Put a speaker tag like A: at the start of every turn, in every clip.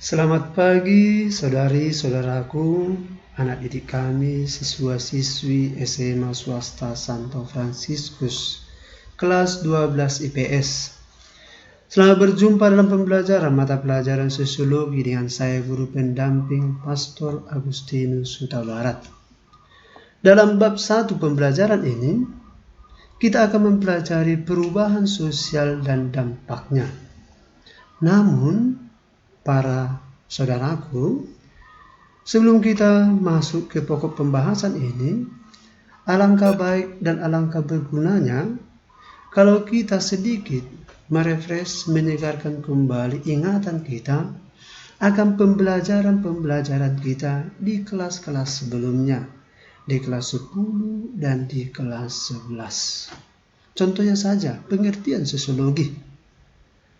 A: Selamat pagi saudari-saudaraku, anak didik kami, siswa-siswi SMA Swasta Santo Fransiskus, kelas 12 IPS. Selamat berjumpa dalam pembelajaran mata pelajaran sosiologi dengan saya guru pendamping Pastor Agustinus Huta Barat. Dalam bab 1 pembelajaran ini, kita akan mempelajari perubahan sosial dan dampaknya. Namun, para saudaraku, sebelum kita masuk ke pokok pembahasan ini, alangkah baik dan alangkah bergunanya kalau kita sedikit merefresh, menyegarkan kembali ingatan kita akan pembelajaran kita di kelas-kelas sebelumnya, di kelas 10 dan di kelas 11. Contohnya saja, pengertian sosiologi.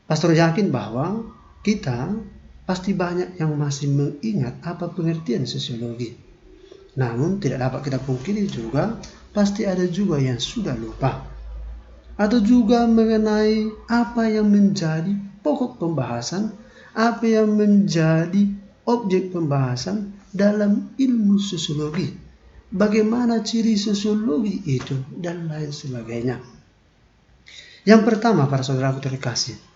A: Pastor yakin bahwa kita pasti banyak yang masih mengingat apa pengertian sosiologi. Namun tidak dapat kita pungkiri juga, pasti ada juga yang sudah lupa. Atau juga mengenai apa yang menjadi pokok pembahasan, apa yang menjadi objek pembahasan dalam ilmu sosiologi. Bagaimana ciri sosiologi itu dan lain sebagainya. Yang pertama, para saudaraku terkasih,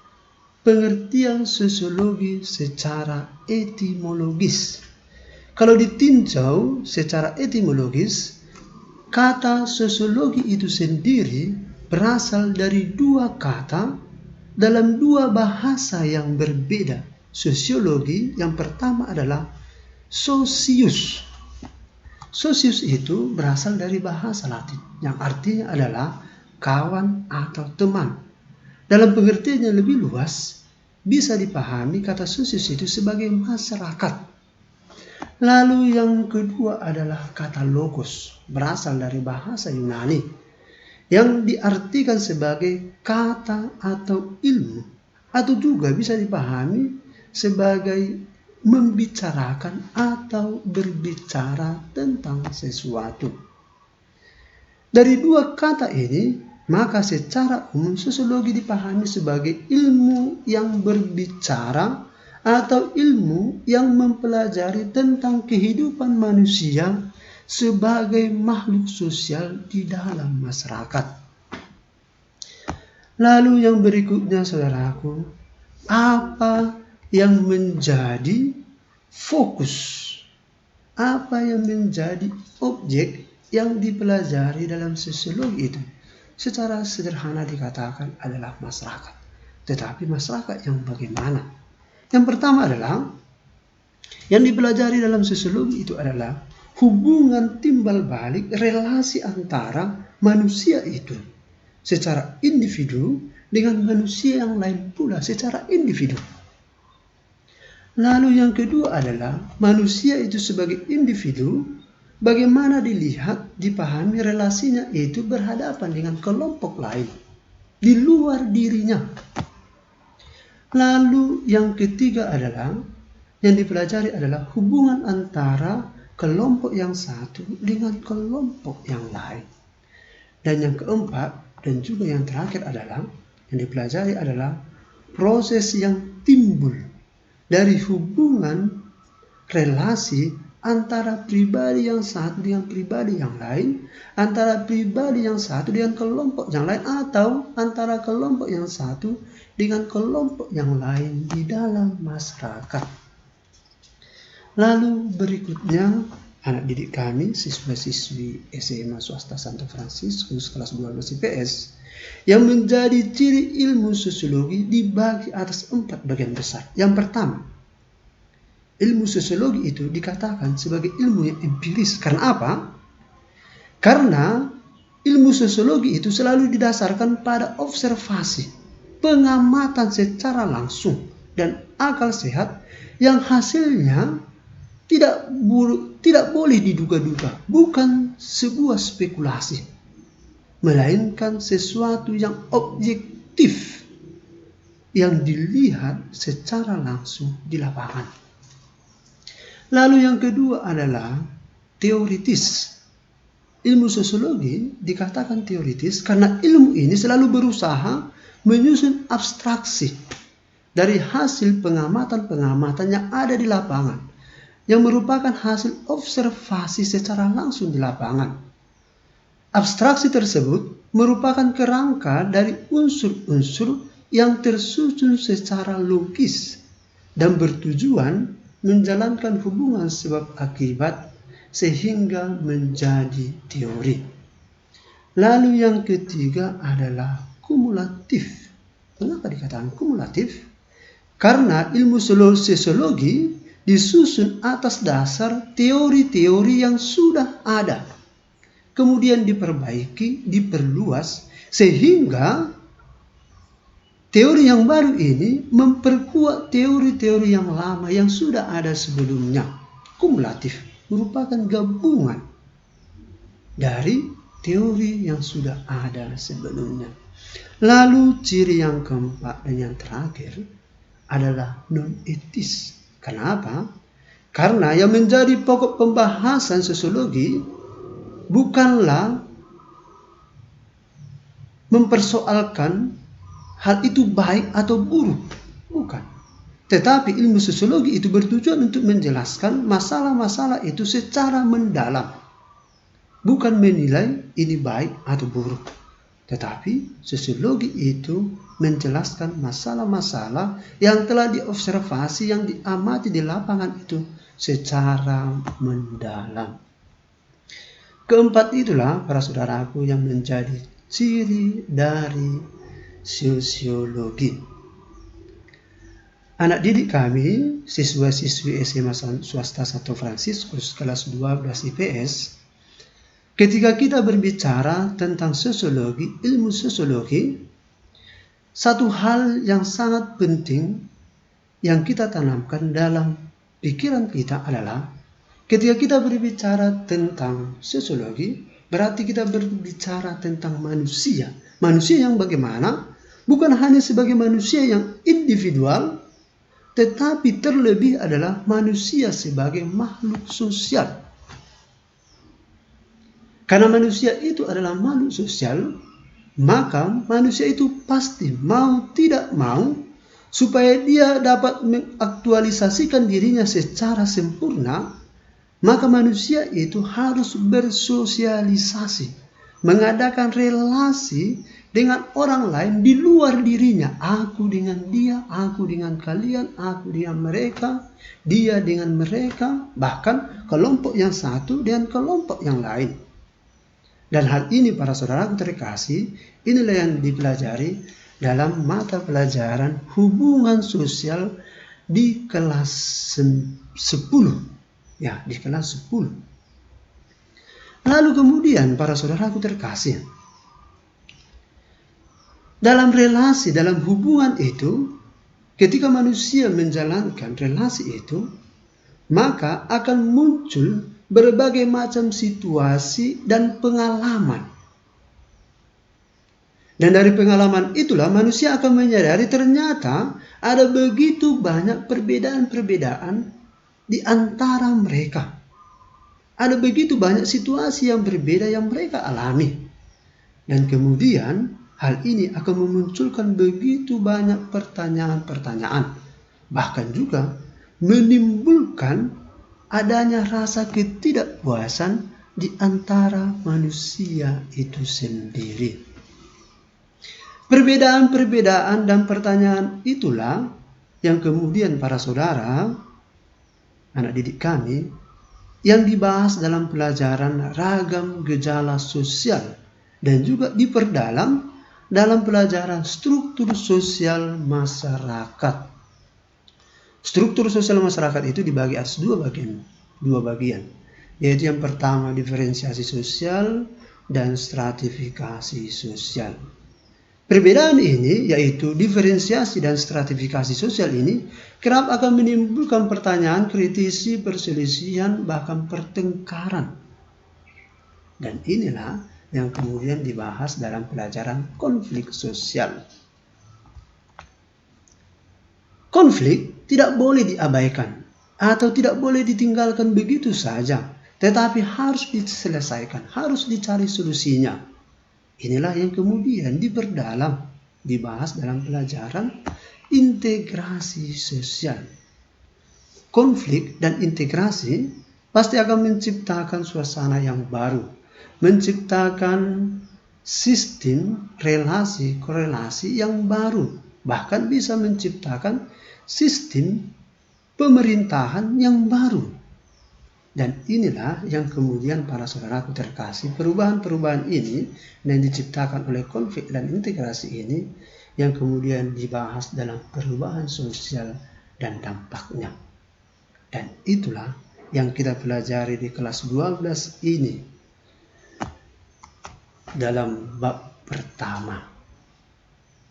A: pengertian sosiologi secara etimologis. Kalau ditinjau secara etimologis, kata sosiologi itu sendiri berasal dari dua kata dalam dua bahasa yang berbeda. Sosiologi yang pertama adalah socius. Socius itu berasal dari bahasa Latin yang artinya adalah kawan atau teman. Dalam pengertian yang lebih luas, bisa dipahami kata sosius itu sebagai masyarakat. Lalu yang kedua adalah kata logos, berasal dari bahasa Yunani, yang diartikan sebagai kata atau ilmu, atau juga bisa dipahami sebagai membicarakan atau berbicara tentang sesuatu. Dari dua kata ini, maka secara umum sosiologi dipahami sebagai ilmu yang berbicara atau ilmu yang mempelajari tentang kehidupan manusia sebagai makhluk sosial di dalam masyarakat. Lalu yang berikutnya saudaraku, apa yang menjadi fokus? Apa yang menjadi objek yang dipelajari dalam sosiologi itu? Secara sederhana dikatakan adalah masyarakat. Tetapi masyarakat yang bagaimana? Yang pertama adalah, yang dipelajari dalam sosiologi itu adalah hubungan timbal balik relasi antara manusia itu secara individu dengan manusia yang lain pula secara individu. Lalu yang kedua adalah manusia itu sebagai individu, bagaimana dilihat, dipahami relasinya itu berhadapan dengan kelompok lain di luar dirinya. Lalu yang ketiga adalah, yang dipelajari adalah hubungan antara kelompok yang satu dengan kelompok yang lain. Dan yang keempat dan juga yang terakhir adalah, yang dipelajari adalah proses yang timbul dari hubungan relasi antara pribadi yang satu dengan pribadi yang lain, antara pribadi yang satu dengan kelompok yang lain, atau antara kelompok yang satu dengan kelompok yang lain di dalam masyarakat. Lalu berikutnya, anak didik kami, siswa-siswi SMA Swasta Santo Fransiskus kelas 12 IPS, yang menjadi ciri ilmu sosiologi dibagi atas 4 bagian besar. Yang pertama, ilmu sosiologi itu dikatakan sebagai ilmu yang empiris. Karena apa? Karena ilmu sosiologi itu selalu didasarkan pada observasi, pengamatan secara langsung, dan akal sehat yang hasilnya tidak boleh diduga-duga, bukan sebuah spekulasi, melainkan sesuatu yang objektif yang dilihat secara langsung di lapangan. Lalu yang kedua adalah teoritis. Ilmu sosiologi dikatakan teoritis karena ilmu ini selalu berusaha menyusun abstraksi, dari hasil pengamatan-pengamatan yang ada di lapangan, yang merupakan hasil observasi secara langsung di lapangan. Abstraksi tersebut merupakan kerangka dari unsur-unsur yang tersusun secara logis dan bertujuan menjalankan hubungan sebab akibat sehingga menjadi teori. Lalu yang ketiga adalah kumulatif. Mengapa dikatakan kumulatif? Karena ilmu sosiologi disusun atas dasar teori-teori yang sudah ada, kemudian diperbaiki, diperluas, sehingga teori yang baru ini memperkuat teori-teori yang lama yang sudah ada sebelumnya. Kumulatif merupakan gabungan dari teori yang sudah ada sebelumnya. Lalu ciri yang keempat dan yang terakhir adalah non-etis. Kenapa? Karena yang menjadi pokok pembahasan sosiologi bukanlah mempersoalkan hal itu baik atau buruk, bukan. Tetapi ilmu sosiologi itu bertujuan untuk menjelaskan masalah-masalah itu secara mendalam, bukan menilai ini baik atau buruk. Tetapi sosiologi itu menjelaskan masalah-masalah yang telah diobservasi, yang diamati di lapangan itu secara mendalam. Keempat itulah para saudaraku yang menjadi ciri dari sosiologi. Anak didik kami, siswa-siswi SMA Swasta 1 Fransiskus kelas 12 IPS, ketika kita berbicara tentang sosiologi, ilmu sosiologi, satu hal yang sangat penting yang kita tanamkan dalam pikiran kita adalah ketika kita berbicara tentang sosiologi, berarti kita berbicara tentang manusia. Manusia yang bagaimana? Bukan hanya sebagai manusia yang individual, tetapi terlebih adalah manusia sebagai makhluk sosial. Karena manusia itu adalah makhluk sosial, maka manusia itu pasti mau tidak mau, supaya dia dapat mengaktualisasikan dirinya secara sempurna, maka manusia itu harus bersosialisasi, mengadakan relasi dengan orang lain di luar dirinya. Aku dengan dia, aku dengan kalian, aku dengan mereka, dia dengan mereka, bahkan kelompok yang satu dengan kelompok yang lain. Dan hal ini para saudara terkasih, inilah yang dipelajari dalam mata pelajaran hubungan sosial di kelas 10. Ya, di kelas 10. Lalu kemudian para saudaraku terkasih, dalam relasi, dalam hubungan itu, ketika manusia menjalankan relasi itu, maka akan muncul berbagai macam situasi dan pengalaman. Dan dari pengalaman itulah manusia akan menyadari ternyata ada begitu banyak perbedaan-perbedaan di antara mereka. Ada begitu banyak situasi yang berbeda yang mereka alami. Dan kemudian hal ini akan memunculkan begitu banyak pertanyaan-pertanyaan. Bahkan juga menimbulkan adanya rasa ketidakpuasan di antara manusia itu sendiri. Perbedaan-perbedaan dan pertanyaan itulah yang kemudian para saudara, anak didik kami, yang dibahas dalam pelajaran ragam gejala sosial dan juga diperdalam dalam pelajaran struktur sosial masyarakat. Struktur sosial masyarakat itu dibagi atas dua bagian, yaitu yang pertama diferensiasi sosial dan stratifikasi sosial. Perbedaan ini, yaitu diferensiasi dan stratifikasi sosial ini, kerap akan menimbulkan pertanyaan, kritisi, perselisihan, bahkan pertengkaran. Dan inilah yang kemudian dibahas dalam pelajaran konflik sosial. Konflik tidak boleh diabaikan atau tidak boleh ditinggalkan begitu saja, tetapi harus diselesaikan, harus dicari solusinya. Inilah yang kemudian diperdalam dibahas dalam pelajaran integrasi sosial. Konflik dan integrasi pasti akan menciptakan suasana yang baru, menciptakan sistem relasi korelasi yang baru, bahkan bisa menciptakan sistem pemerintahan yang baru. Dan inilah yang kemudian para saudaraku terkasih, perubahan-perubahan ini yang diciptakan oleh konflik dan integrasi ini yang kemudian dibahas dalam perubahan sosial dan dampaknya. Dan itulah yang kita pelajari di kelas 12 ini dalam bab pertama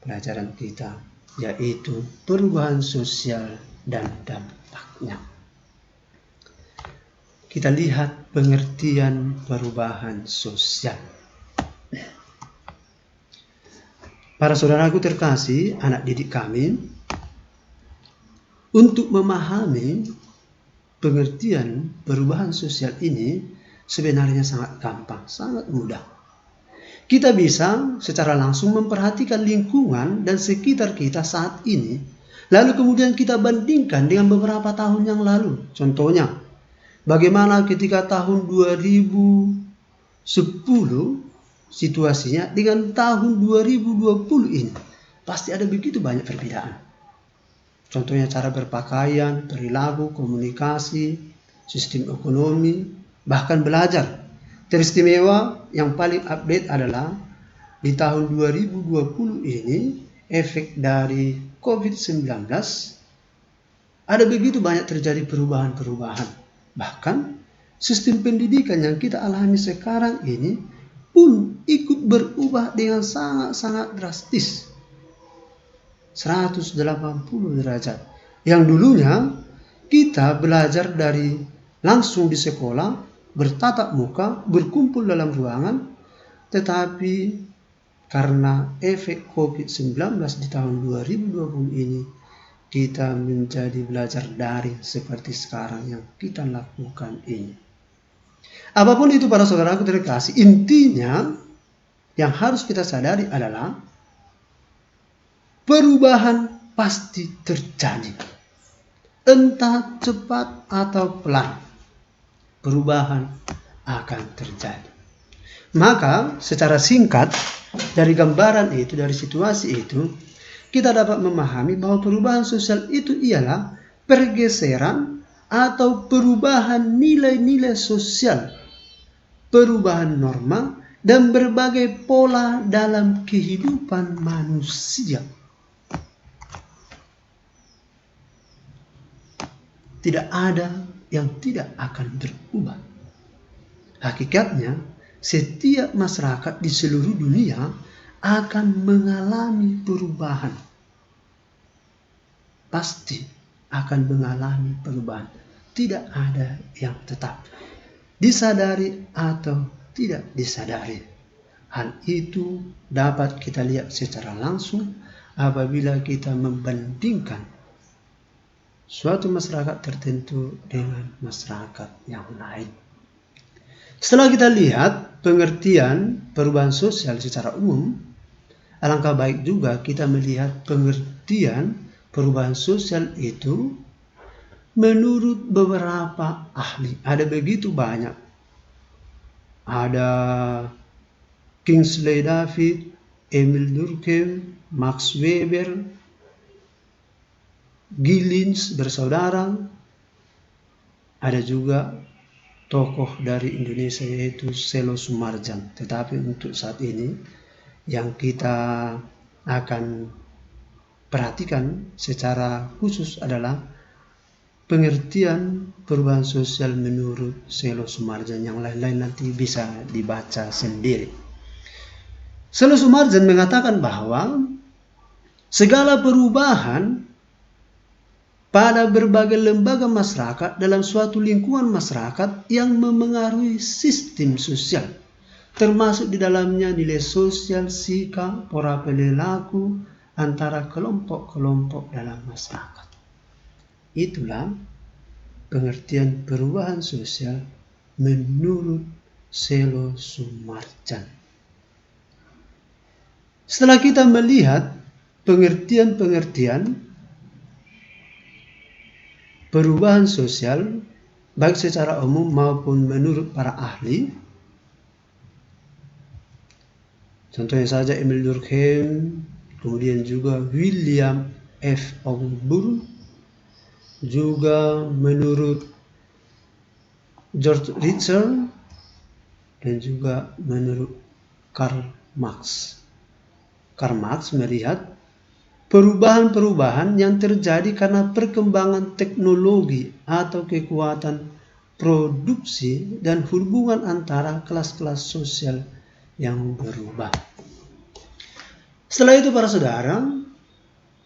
A: pelajaran kita, yaitu perubahan sosial dan dampaknya. Kita lihat pengertian perubahan sosial. Para saudaraku terkasih, anak didik kami, untuk memahami pengertian perubahan sosial ini sebenarnya sangat gampang, sangat mudah. Kita bisa secara langsung memperhatikan lingkungan dan sekitar kita saat ini, lalu kemudian kita bandingkan dengan beberapa tahun yang lalu. Contohnya, bagaimana ketika tahun 2010 situasinya dengan tahun 2020 ini. Pasti ada begitu banyak perbedaan. Contohnya cara berpakaian, perilaku, komunikasi, sistem ekonomi, bahkan belajar. Teristimewa yang paling update adalah di tahun 2020 ini, efek dari COVID-19, ada begitu banyak terjadi perubahan-perubahan. Bahkan sistem pendidikan yang kita alami sekarang ini pun ikut berubah dengan sangat-sangat drastis. 180 derajat. Yang dulunya kita belajar dari langsung di sekolah, bertatap muka, berkumpul dalam ruangan, tetapi karena efek COVID-19 di tahun 2020 ini, kita menjadi belajar daring seperti sekarang yang kita lakukan ini. Apapun itu para saudaraku terkasih, intinya yang harus kita sadari adalah perubahan pasti terjadi. Entah cepat atau pelan, perubahan akan terjadi. Maka secara singkat dari gambaran itu, dari situasi itu, kita dapat memahami bahwa perubahan sosial itu ialah pergeseran atau perubahan nilai-nilai sosial, perubahan norma, dan berbagai pola dalam kehidupan manusia. Tidak ada yang tidak akan berubah. Hakikatnya, setiap masyarakat di seluruh dunia akan mengalami perubahan. Pasti akan mengalami perubahan. Tidak ada yang tetap. Disadari atau tidak disadari. Hal itu dapat kita lihat secara langsung apabila kita membandingkan suatu masyarakat tertentu dengan masyarakat yang lain. Setelah kita lihat pengertian perubahan sosial secara umum, alangkah baik juga kita melihat pengertian perubahan sosial itu menurut beberapa ahli. Ada begitu banyak. Ada Kingsley David, Emil Durkheim, Max Weber, Gilens bersaudara. Ada juga tokoh dari Indonesia yaitu Selo Sumarjan. Tetapi untuk saat ini yang kita akan perhatikan secara khusus adalah pengertian perubahan sosial menurut Selo Sumarjan. Yang lain-lain nanti bisa dibaca sendiri. Selo Sumarjan mengatakan bahwa segala perubahan pada berbagai lembaga masyarakat dalam suatu lingkungan masyarakat yang memengaruhi sistem sosial, termasuk di dalamnya nilai sosial, sikap, pola perilaku antara kelompok-kelompok dalam masyarakat. Itulah pengertian perubahan sosial menurut Selo Sumarjan. Setelah kita melihat pengertian-pengertian perubahan sosial baik secara umum maupun menurut para ahli. Contohnya saja Emil Durkheim, kemudian juga William F. Ogburn, juga menurut George Ritzer, dan juga menurut Karl Marx. Karl Marx melihat perubahan-perubahan yang terjadi karena perkembangan teknologi atau kekuatan produksi dan hubungan antara kelas-kelas sosial yang berubah. Setelah itu para saudara,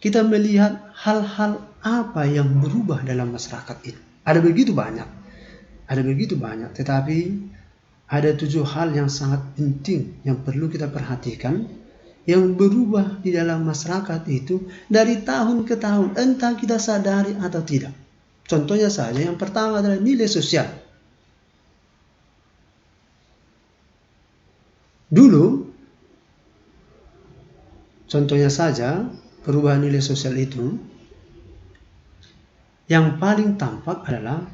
A: kita melihat hal-hal apa yang berubah dalam masyarakat itu. Ada begitu banyak, tetapi ada 7 hal yang sangat penting yang perlu kita perhatikan yang berubah di dalam masyarakat itu dari tahun ke tahun, entah kita sadari atau tidak. Contohnya saja, yang pertama adalah nilai sosial. Dulu, contohnya saja, perubahan nilai sosial itu, yang paling tampak adalah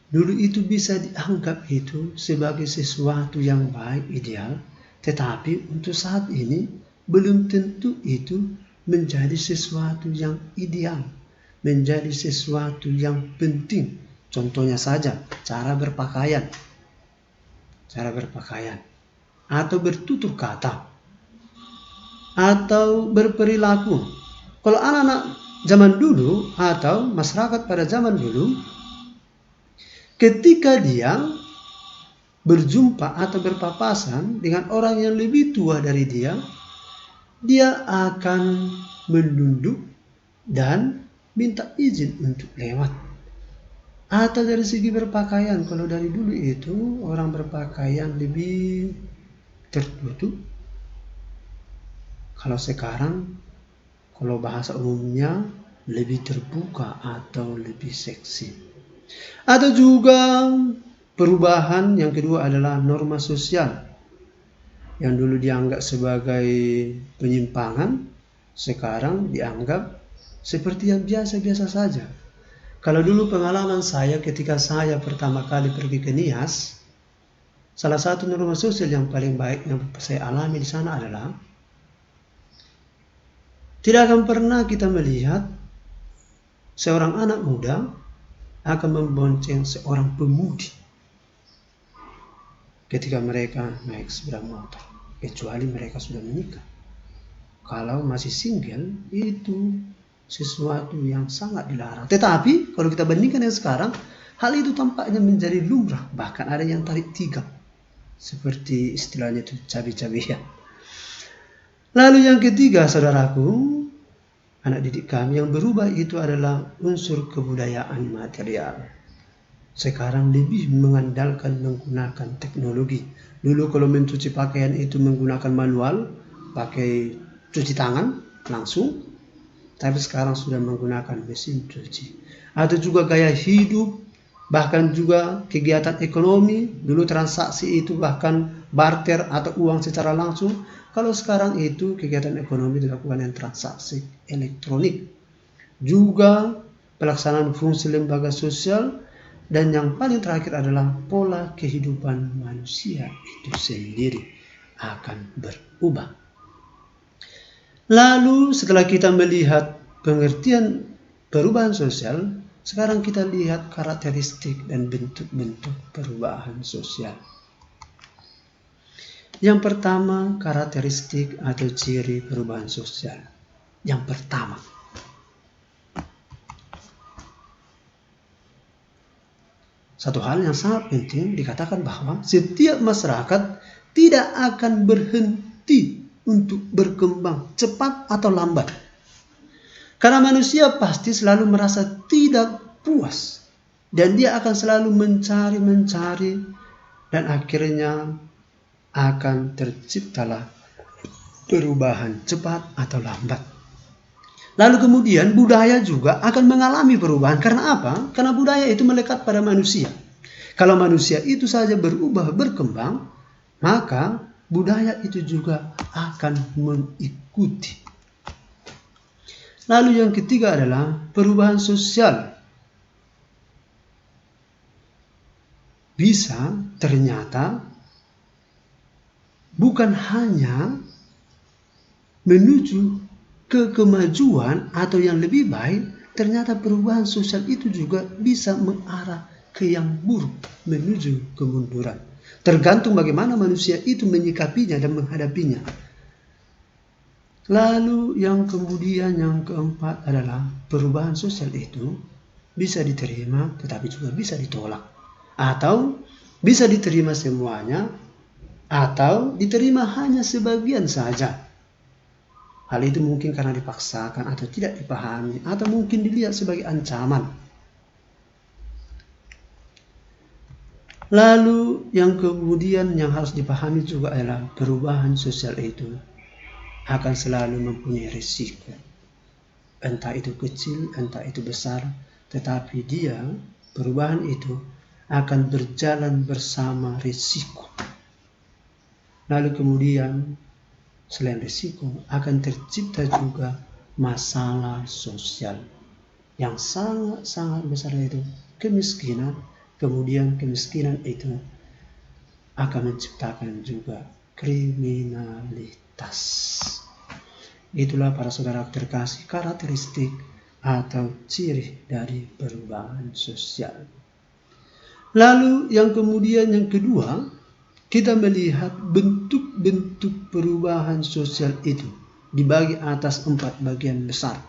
A: dulu itu bisa dianggap itu sebagai sesuatu yang baik, ideal, tetapi untuk saat ini belum tentu itu menjadi sesuatu yang ideal, menjadi sesuatu yang penting. Contohnya saja, cara berpakaian, atau bertutur kata, atau berperilaku. Kalau anak-anak zaman dulu atau masyarakat pada zaman dulu, ketika dia berjumpa atau berpapasan dengan orang yang lebih tua dari dia, dia akan menunduk dan minta izin untuk lewat. Atau dari segi berpakaian, kalau dari dulu itu orang berpakaian lebih tertutup. Kalau sekarang, kalau bahasa umumnya lebih terbuka atau lebih seksi. Atau juga perubahan yang kedua adalah norma sosial. Yang dulu dianggap sebagai penyimpangan, sekarang dianggap seperti yang biasa-biasa saja. Kalau dulu pengalaman saya ketika saya pertama kali pergi ke Nias, salah satu norma sosial yang paling baik yang saya alami di sana adalah tidak akan pernah kita melihat seorang anak muda akan membonceng seorang pemudi ketika mereka naik sepeda motor, kecuali mereka sudah menikah. Kalau masih single, itu sesuatu yang sangat dilarang. Tetapi kalau kita bandingkan dengan sekarang, hal itu tampaknya menjadi lumrah. Bahkan ada yang tarik 3, seperti istilahnya itu cabi-cabian. Lalu yang ketiga, saudaraku, anak didik kami, yang berubah itu adalah unsur kebudayaan material. Sekarang lebih mengandalkan menggunakan teknologi. Dulu kalau mencuci pakaian itu menggunakan manual, pakai cuci tangan langsung, tapi sekarang sudah menggunakan mesin cuci. Atau juga gaya hidup, bahkan juga kegiatan ekonomi. Dulu transaksi itu bahkan barter atau uang secara langsung. Kalau sekarang itu kegiatan ekonomi dilakukan dengan transaksi elektronik. Juga pelaksanaan fungsi lembaga sosial. Dan yang paling terakhir adalah pola kehidupan manusia itu sendiri akan berubah. Lalu setelah kita melihat pengertian perubahan sosial, sekarang kita lihat karakteristik dan bentuk-bentuk perubahan sosial. Yang pertama, karakteristik atau ciri perubahan sosial. Yang pertama, satu hal yang sangat penting dikatakan bahwa setiap masyarakat tidak akan berhenti untuk berkembang cepat atau lambat. Karena manusia pasti selalu merasa tidak puas. Dan dia akan selalu mencari dan akhirnya akan terciptalah perubahan cepat atau lambat. Lalu kemudian budaya juga akan mengalami perubahan. Karena apa? Karena budaya itu melekat pada manusia. Kalau manusia itu saja berubah, berkembang, maka budaya itu juga akan mengikuti. Lalu yang ketiga adalah perubahan sosial. Bisa ternyata bukan hanya menuju ke kemajuan atau yang lebih baik, ternyata perubahan sosial itu juga bisa mengarah ke yang buruk, menuju kemunduran. Tergantung bagaimana manusia itu menyikapinya dan menghadapinya. Lalu yang kemudian yang keempat adalah perubahan sosial itu bisa diterima tetapi juga bisa ditolak. Atau bisa diterima semuanya atau diterima hanya sebagian saja. Hal itu mungkin karena dipaksakan atau tidak dipahami atau mungkin dilihat sebagai ancaman. Lalu yang kemudian yang harus dipahami juga adalah perubahan sosial itu akan selalu mempunyai risiko. Entah itu kecil, entah itu besar, tetapi perubahan itu akan berjalan bersama risiko. Lalu kemudian selain risiko akan tercipta juga masalah sosial yang sangat-sangat besar, yaitu kemiskinan. Kemudian kemiskinan itu akan menciptakan juga kriminalitas. Itulah para saudara terkasih karakteristik atau ciri dari perubahan sosial. Lalu yang kemudian yang kedua, kita melihat bentuk-bentuk perubahan sosial itu dibagi atas 4 bagian besar.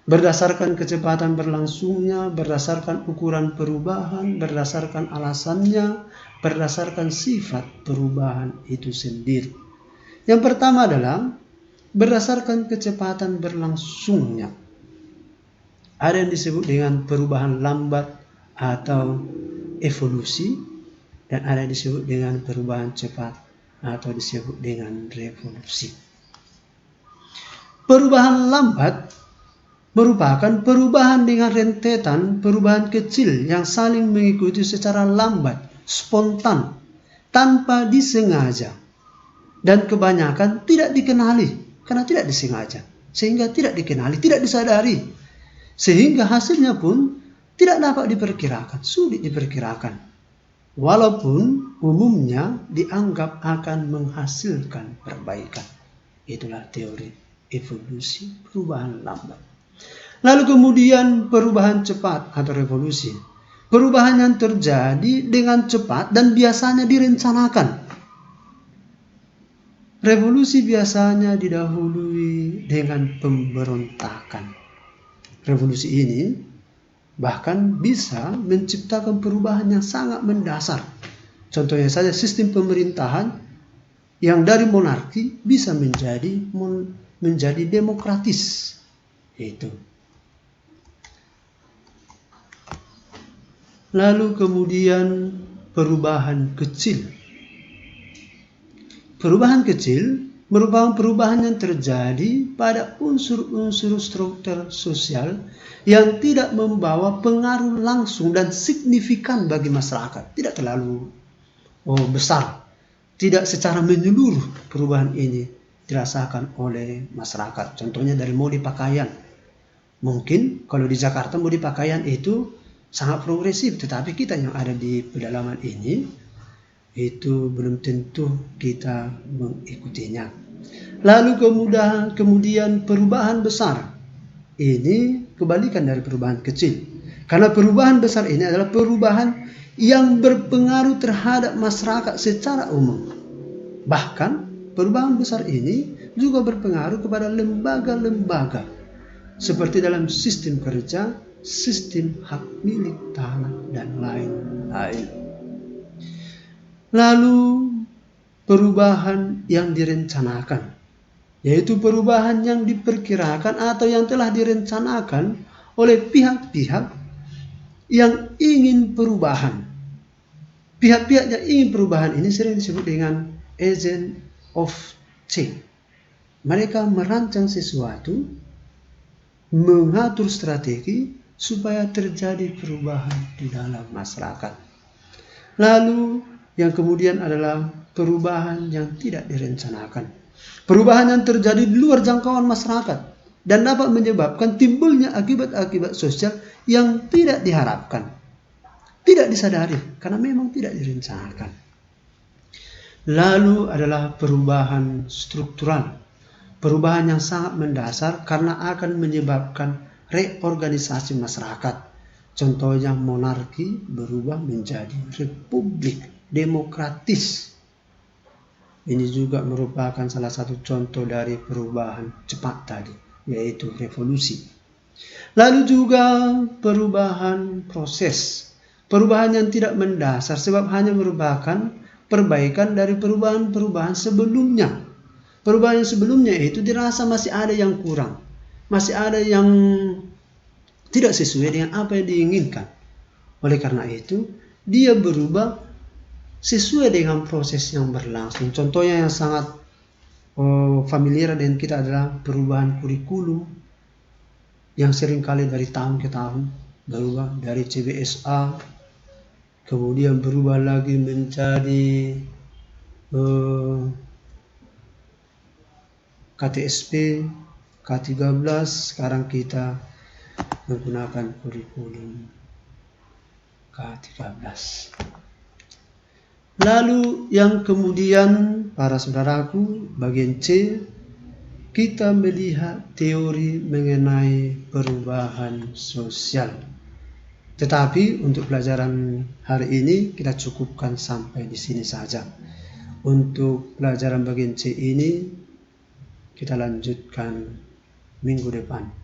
A: Berdasarkan kecepatan berlangsungnya, berdasarkan ukuran perubahan, berdasarkan alasannya, berdasarkan sifat perubahan itu sendiri. Yang pertama adalah berdasarkan kecepatan berlangsungnya. Ada yang disebut dengan perubahan lambat atau evolusi, dan ada yang disebut dengan perubahan cepat atau disebut dengan revolusi. Perubahan lambat merupakan perubahan dengan rentetan perubahan kecil yang saling mengikuti secara lambat, spontan, tanpa disengaja, dan kebanyakan tidak dikenali karena tidak disengaja, sehingga tidak dikenali, tidak disadari, sehingga hasilnya pun tidak dapat diperkirakan, sulit diperkirakan, walaupun umumnya dianggap akan menghasilkan perbaikan. Itulah teori evolusi perubahan lambat. Lalu kemudian perubahan cepat atau revolusi. Perubahan yang terjadi dengan cepat dan biasanya direncanakan. Revolusi biasanya didahului dengan pemberontakan. Revolusi ini bahkan bisa menciptakan perubahan yang sangat mendasar. Contohnya saja sistem pemerintahan yang dari monarki bisa menjadi demokratis. Itu. Lalu kemudian perubahan kecil. Perubahan kecil merupakan perubahan yang terjadi pada unsur-unsur struktur sosial yang tidak membawa pengaruh langsung dan signifikan bagi masyarakat. Tidak terlalu besar. Tidak secara menyeluruh perubahan ini dirasakan oleh masyarakat. Contohnya dari mode pakaian. Mungkin kalau di Jakarta mode pakaian itu sangat progresif, tetapi kita yang ada di pedalaman ini itu belum tentu kita mengikutinya. Lalu kemudian perubahan besar ini kebalikan dari perubahan kecil, karena perubahan besar ini adalah perubahan yang berpengaruh terhadap masyarakat secara umum. Bahkan perubahan besar ini juga berpengaruh kepada lembaga-lembaga seperti dalam sistem kerja, sistem hak milik tanah, dan lain-lain. Lalu perubahan yang direncanakan, yaitu perubahan yang diperkirakan atau yang telah direncanakan oleh pihak-pihak yang ingin perubahan. Pihak-pihak yang ingin perubahan ini sering disebut dengan agent of change. Mereka merancang sesuatu, mengatur strategi supaya terjadi perubahan di dalam masyarakat. Lalu yang kemudian adalah perubahan yang tidak direncanakan. Perubahan yang terjadi di luar jangkauan masyarakat. dan dapat menyebabkan timbulnya akibat-akibat sosial yang tidak diharapkan, tidak disadari karena memang tidak direncanakan. Lalu adalah perubahan struktural, perubahan yang sangat mendasar karena akan menyebabkan reorganisasi masyarakat. Contohnya monarki berubah menjadi republik demokratis. Ini juga merupakan salah satu contoh dari perubahan cepat tadi, yaitu revolusi. Lalu juga perubahan proses, perubahan yang tidak mendasar sebab hanya merupakan perbaikan dari perubahan-perubahan sebelumnya. Perubahan yang sebelumnya itu dirasa masih ada yang kurang, masih ada yang tidak sesuai dengan apa yang diinginkan. Oleh karena itu, dia berubah sesuai dengan proses yang berlangsung. Contohnya yang sangat familiar dengan kita adalah perubahan kurikulum yang seringkali dari tahun ke tahun berubah, dari CBSA kemudian berubah lagi menjadi KTSP, K13, sekarang kita menggunakan kurikulum K13. Lalu yang kemudian para saudaraku, bagian C, kita melihat teori mengenai perubahan sosial. Tetapi untuk pelajaran hari ini kita cukupkan sampai di sini saja. Untuk pelajaran bagian C ini kita lanjutkan minggu depan.